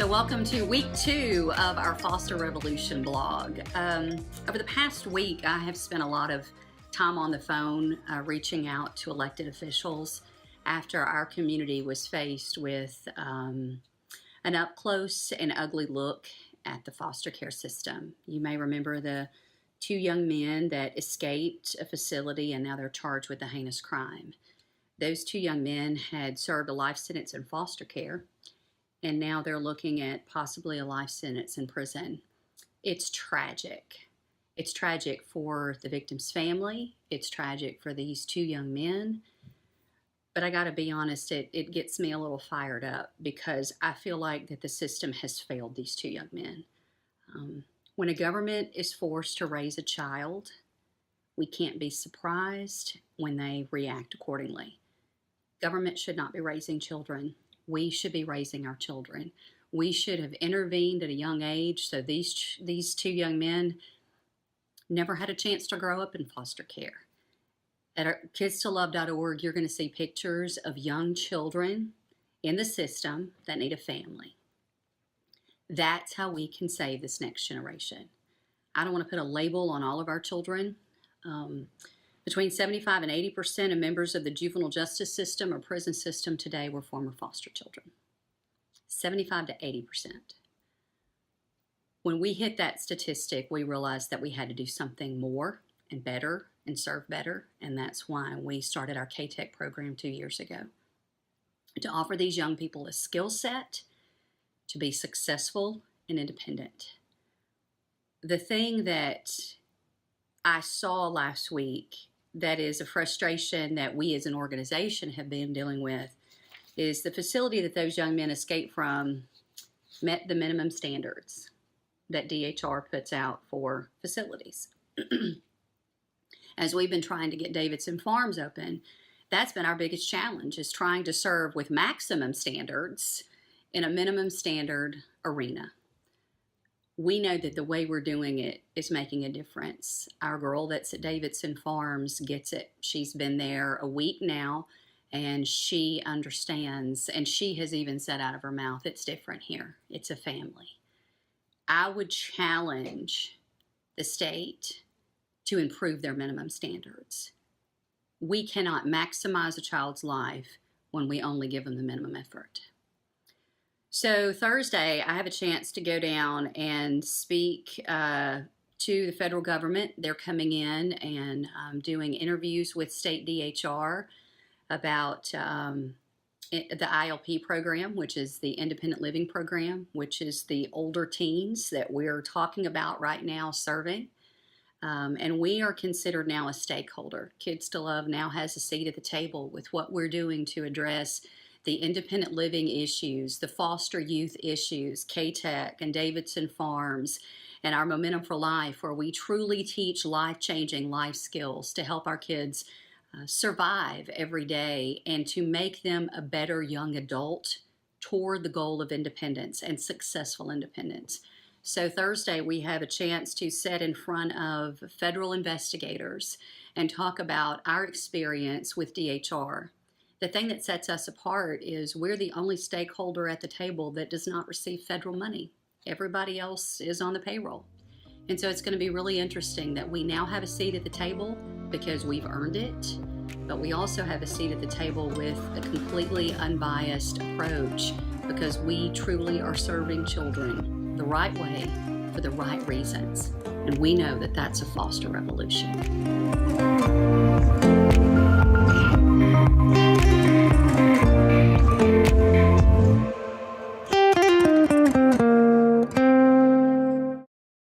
Welcome to week 2 of our FosterRevolution blog. Over the past week, I have spent a lot of time on the phone reaching out to elected officials after our community was faced with an up-close and ugly look at the foster care system. You may remember the 2 young men that escaped a facility and now they're charged with a heinous crime. Those 2 young men had served a life sentence in foster care, and now they're looking at possibly a life sentence in prison. It's tragic. It's tragic for the victim's family. It's tragic for these 2 young men. But I gotta be honest, it gets me a little fired up because I feel like that the system has failed these 2 young men. When a government is forced to raise a child, we can't be surprised when they react accordingly. Government should not be raising children. We should be raising our children. We should have intervened at a young age so these 2 young men never had a chance to grow up in foster care. At our kidstolove.org, you're going to see pictures of young children in the system that need a family. That's how we can save this next generation. I don't want to put a label on all of our children. Between 75 and 80% of members of the juvenile justice system or prison system today were former foster children. 75 to 80%. When we hit that statistic, we realized that we had to do something more and better and serve better, and that's why we started our K-Tech program 2 years ago. To offer these young people a skill set to be successful and independent. The thing that I saw last week that is a frustration that we as an organization have been dealing with is the facility that those young men escaped from met the minimum standards that DHR puts out for facilities. As we've been trying to get Davidson Farms open, that's been our biggest challenge, is trying to serve with maximum standards in a minimum standard arena. We know that the way we're doing it is making a difference. Our girl that's at Davidson Farms gets it. She's been there a week now, and she understands, and she has even said out of her mouth, it's different here. It's a family. I would challenge the state to improve their minimum standards. We cannot maximize a child's life when we only give them the minimum effort. So Thursday, I have a chance to go down and speak to the federal government. They're coming in and doing interviews with state DHR about the ILP program, which is the Independent Living Program, which is the older teens that we're talking about right now serving. And we are considered now a stakeholder. Kids to Love now has a seat at the table with what we're doing to address the independent living issues, the foster youth issues, K-Tech and Davidson Farms, and our Momentum for Life, where we truly teach life-changing life skills to help our kids survive every day and to make them a better young adult toward the goal of independence and successful independence. So Thursday, we have a chance to sit in front of federal investigators and talk about our experience with DHR. The thing that sets us apart is we're the only stakeholder at the table that does not receive federal money. Everybody else is on the payroll. And so it's going to be really interesting that we now have a seat at the table because we've earned it, but we also have a seat at the table with a completely unbiased approach because we truly are serving children the right way for the right reasons. And we know that that's a foster revolution.